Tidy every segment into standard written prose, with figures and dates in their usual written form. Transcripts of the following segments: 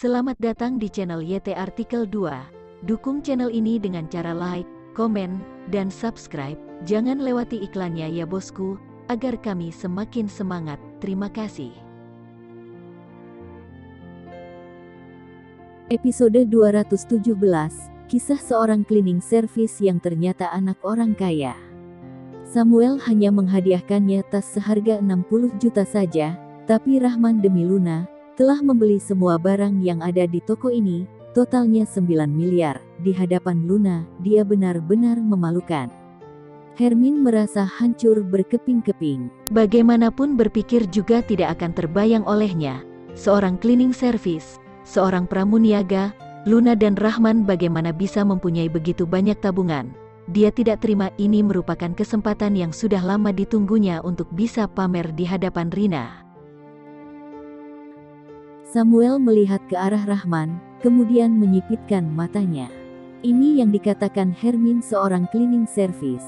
Selamat datang di channel YT Artikel 2. Dukung channel ini dengan cara like, komen, dan subscribe. Jangan lewati iklannya ya bosku, agar kami semakin semangat. Terima kasih. Episode 217, kisah seorang cleaning service yang ternyata anak orang kaya. Samuel hanya menghadiahkannya tas seharga 60 juta saja, tapi Rahman demi Luna telah membeli semua barang yang ada di toko ini, totalnya 9 miliar. Di hadapan Luna, dia benar-benar memalukan. Hermin merasa hancur berkeping-keping. Bagaimanapun berpikir juga tidak akan terbayang olehnya. Seorang cleaning service, seorang pramuniaga, Luna dan Rahman bagaimana bisa mempunyai begitu banyak tabungan. Dia tidak terima, ini merupakan kesempatan yang sudah lama ditunggunya untuk bisa pamer di hadapan Rina. Samuel melihat ke arah Rahman, kemudian menyipitkan matanya. Ini yang dikatakan Hermin seorang cleaning service.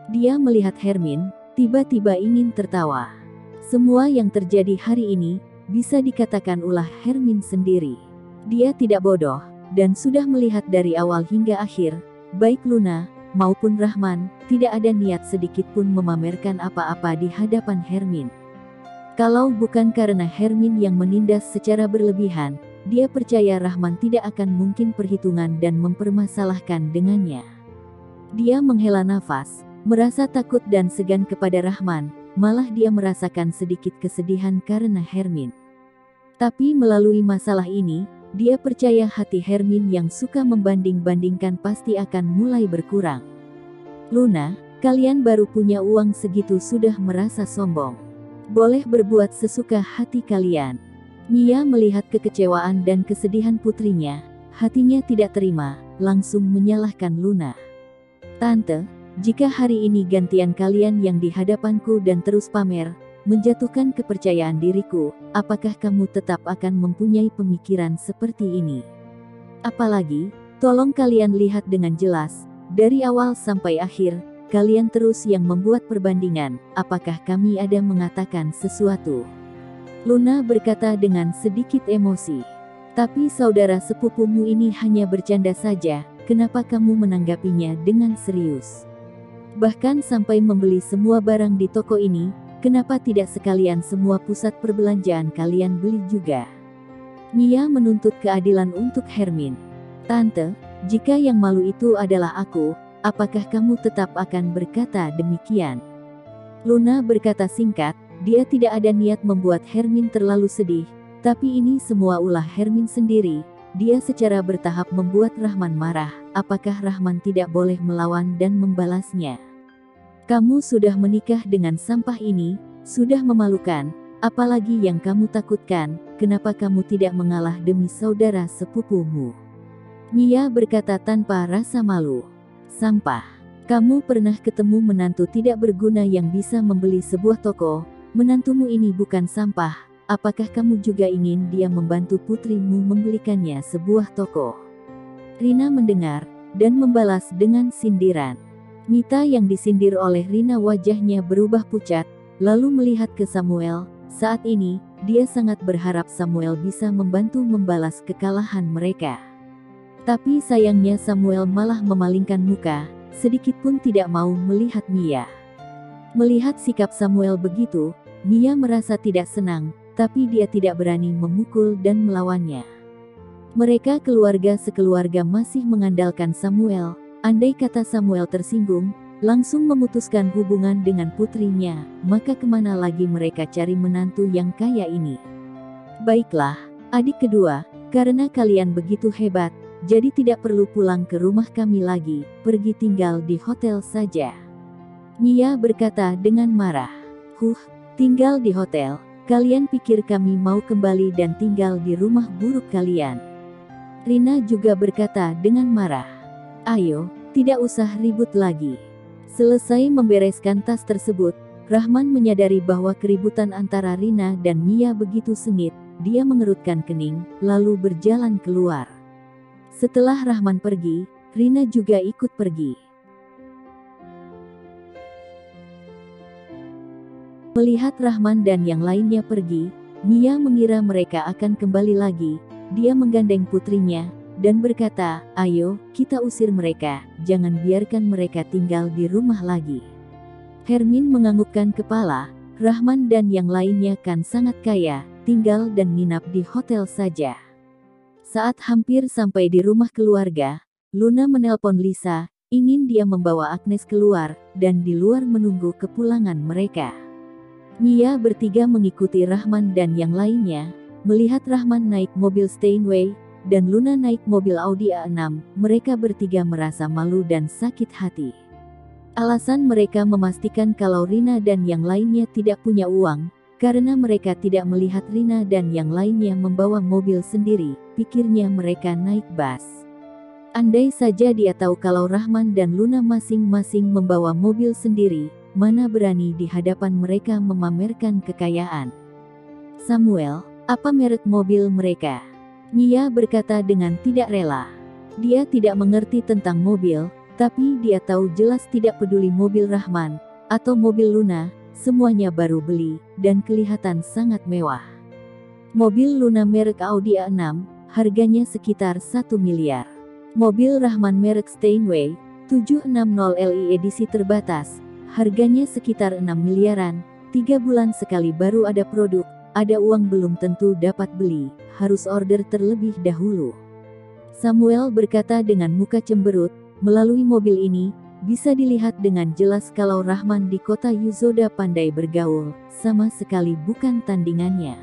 Dia melihat Hermin, tiba-tiba ingin tertawa. Semua yang terjadi hari ini, bisa dikatakan ulah Hermin sendiri. Dia tidak bodoh, dan sudah melihat dari awal hingga akhir, baik Luna maupun Rahman, tidak ada niat sedikit pun memamerkan apa-apa di hadapan Hermin. Kalau bukan karena Hermin yang menindas secara berlebihan, dia percaya Rahman tidak akan mungkin perhitungan dan mempermasalahkan dengannya. Dia menghela nafas, merasa takut dan segan kepada Rahman, malah dia merasakan sedikit kesedihan karena Hermin. Tapi melalui masalah ini, dia percaya hati Hermin yang suka membanding-bandingkan pasti akan mulai berkurang. Luna, kalian baru punya uang segitu sudah merasa sombong. Boleh berbuat sesuka hati kalian. Mia melihat kekecewaan dan kesedihan putrinya, hatinya tidak terima, langsung menyalahkan Luna. Tante, jika hari ini gantian kalian yang di hadapanku dan terus pamer, menjatuhkan kepercayaan diriku, apakah kamu tetap akan mempunyai pemikiran seperti ini? Apalagi, tolong kalian lihat dengan jelas, dari awal sampai akhir, kalian terus yang membuat perbandingan, apakah kami ada mengatakan sesuatu? Luna berkata dengan sedikit emosi. Tapi saudara sepupumu ini hanya bercanda saja, kenapa kamu menanggapinya dengan serius? Bahkan sampai membeli semua barang di toko ini, kenapa tidak sekalian semua pusat perbelanjaan kalian beli juga? Mia menuntut keadilan untuk Hermin. Tante, jika yang malu itu adalah aku, apakah kamu tetap akan berkata demikian? Luna berkata singkat, dia tidak ada niat membuat Hermin terlalu sedih, tapi ini semua ulah Hermin sendiri. Dia secara bertahap membuat Rahman marah, apakah Rahman tidak boleh melawan dan membalasnya? Kamu sudah menikah dengan sampah ini, sudah memalukan, apalagi yang kamu takutkan, kenapa kamu tidak mengalah demi saudara sepupumu? Mia berkata tanpa rasa malu. Sampah. Kamu pernah ketemu menantu tidak berguna yang bisa membeli sebuah toko? Menantumu ini bukan sampah. Apakah kamu juga ingin dia membantu putrimu membelikannya sebuah toko? Rina mendengar dan membalas dengan sindiran. Mita yang disindir oleh Rina wajahnya berubah pucat, lalu melihat ke Samuel. Saat ini, dia sangat berharap Samuel bisa membantu membalas kekalahan mereka. Tapi sayangnya Samuel malah memalingkan muka, sedikit pun tidak mau melihat Mia. Melihat sikap Samuel begitu, Mia merasa tidak senang, tapi dia tidak berani memukul dan melawannya. Mereka keluarga sekeluarga masih mengandalkan Samuel, andai kata Samuel tersinggung, langsung memutuskan hubungan dengan putrinya, maka kemana lagi mereka cari menantu yang kaya ini? Baiklah, adik kedua, karena kalian begitu hebat, jadi tidak perlu pulang ke rumah kami lagi, pergi tinggal di hotel saja. Mia berkata dengan marah. Tinggal di hotel? Kalian pikir kami mau kembali dan tinggal di rumah buruk kalian? Rina juga berkata dengan marah. Ayo, tidak usah ribut lagi. Selesai membereskan tas tersebut, Rahman menyadari bahwa keributan antara Rina dan Mia begitu sengit, dia mengerutkan kening, lalu berjalan keluar. Setelah Rahman pergi, Rina juga ikut pergi. Melihat Rahman dan yang lainnya pergi, Mia mengira mereka akan kembali lagi, dia menggandeng putrinya dan berkata, "Ayo, kita usir mereka, jangan biarkan mereka tinggal di rumah lagi." Hermin menganggukkan kepala, Rahman dan yang lainnya kan sangat kaya, tinggal dan nginap di hotel saja. Saat hampir sampai di rumah keluarga, Luna menelpon Lisa, ingin dia membawa Agnes keluar, dan di luar menunggu kepulangan mereka. Mia bertiga mengikuti Rahman dan yang lainnya, melihat Rahman naik mobil Steinway, dan Luna naik mobil Audi A6, mereka bertiga merasa malu dan sakit hati. Alasan mereka memastikan kalau Rina dan yang lainnya tidak punya uang, karena mereka tidak melihat Rina dan yang lainnya membawa mobil sendiri, pikirnya mereka naik bus. Andai saja dia tahu kalau Rahman dan Luna masing-masing membawa mobil sendiri, mana berani di hadapan mereka memamerkan kekayaan. "Samuel, apa merek mobil mereka?" Mia berkata dengan tidak rela. Dia tidak mengerti tentang mobil, tapi dia tahu jelas tidak peduli mobil Rahman atau mobil Luna, semuanya baru beli dan kelihatan sangat mewah. Mobil Luna merek Audi A6, harganya sekitar 1 miliar. Mobil Rahman merek Steinway 760 Li edisi terbatas, harganya sekitar 6 miliaran, 3 bulan sekali baru ada produk, ada uang belum tentu dapat beli, harus order terlebih dahulu. Samuel berkata dengan muka cemberut, melalui mobil ini, bisa dilihat dengan jelas kalau Rahman di kota Yuzoda pandai bergaul, sama sekali bukan tandingannya.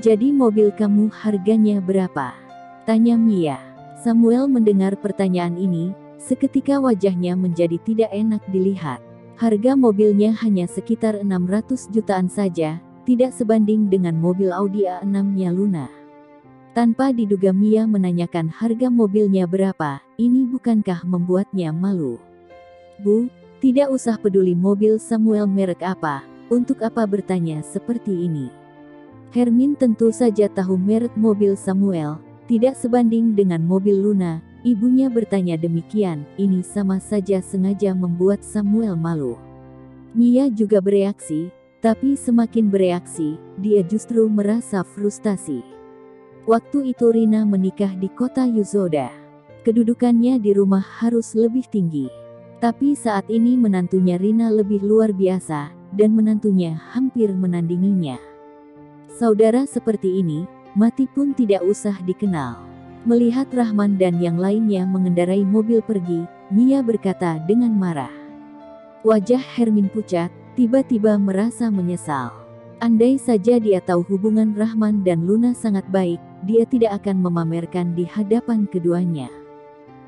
"Jadi mobil kamu harganya berapa?" tanya Mia. Samuel mendengar pertanyaan ini, seketika wajahnya menjadi tidak enak dilihat. Harga mobilnya hanya sekitar 600 jutaan saja, tidak sebanding dengan mobil Audi A6-nya Luna. Tanpa diduga Mia menanyakan harga mobilnya berapa, ini bukankah membuatnya malu? "Bu, tidak usah peduli mobil Samuel merek apa, untuk apa bertanya seperti ini?" Hermin tentu saja tahu merek mobil Samuel, tidak sebanding dengan mobil Luna, ibunya bertanya demikian, ini sama saja sengaja membuat Samuel malu. Mia juga bereaksi, tapi semakin bereaksi, dia justru merasa frustasi. Waktu itu Rina menikah di kota Yuzoda. Kedudukannya di rumah harus lebih tinggi. Tapi saat ini menantunya Rina lebih luar biasa, dan menantunya hampir menandinginya. Saudara seperti ini, mati pun tidak usah dikenal. Melihat Rahman dan yang lainnya mengendarai mobil pergi, Mia berkata dengan marah. Wajah Hermin pucat, tiba-tiba merasa menyesal. Andai saja dia tahu hubungan Rahman dan Luna sangat baik, dia tidak akan memamerkan di hadapan keduanya.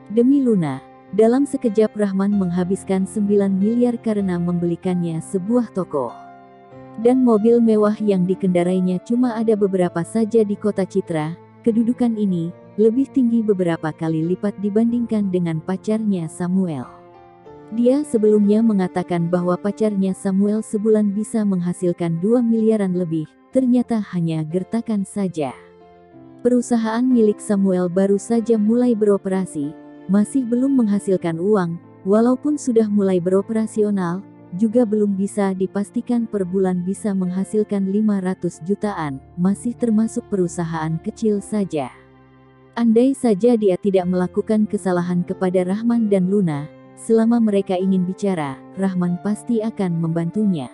Demi Luna, dalam sekejap Rahman menghabiskan 9 miliar karena membelikannya sebuah toko. Dan mobil mewah yang dikendarainya cuma ada beberapa saja di kota Citra. Kedudukan ini lebih tinggi beberapa kali lipat dibandingkan dengan pacarnya Samuel. Dia sebelumnya mengatakan bahwa pacarnya Samuel sebulan bisa menghasilkan 2 miliaran lebih, ternyata hanya gertakan saja. Perusahaan milik Samuel baru saja mulai beroperasi, masih belum menghasilkan uang, walaupun sudah mulai beroperasional, juga belum bisa dipastikan per bulan bisa menghasilkan 500 jutaan, masih termasuk perusahaan kecil saja. Andai saja dia tidak melakukan kesalahan kepada Rahman dan Luna, selama mereka ingin bicara, Rahman pasti akan membantunya.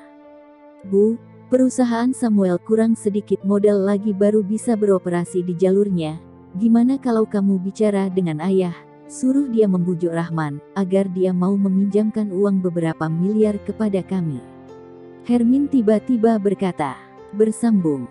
Bu, perusahaan Samuel kurang sedikit modal lagi baru bisa beroperasi di jalurnya, gimana kalau kamu bicara dengan ayah? Suruh dia membujuk Rahman, agar dia mau meminjamkan uang beberapa miliar kepada kami. Hermin tiba-tiba berkata. Bersambung.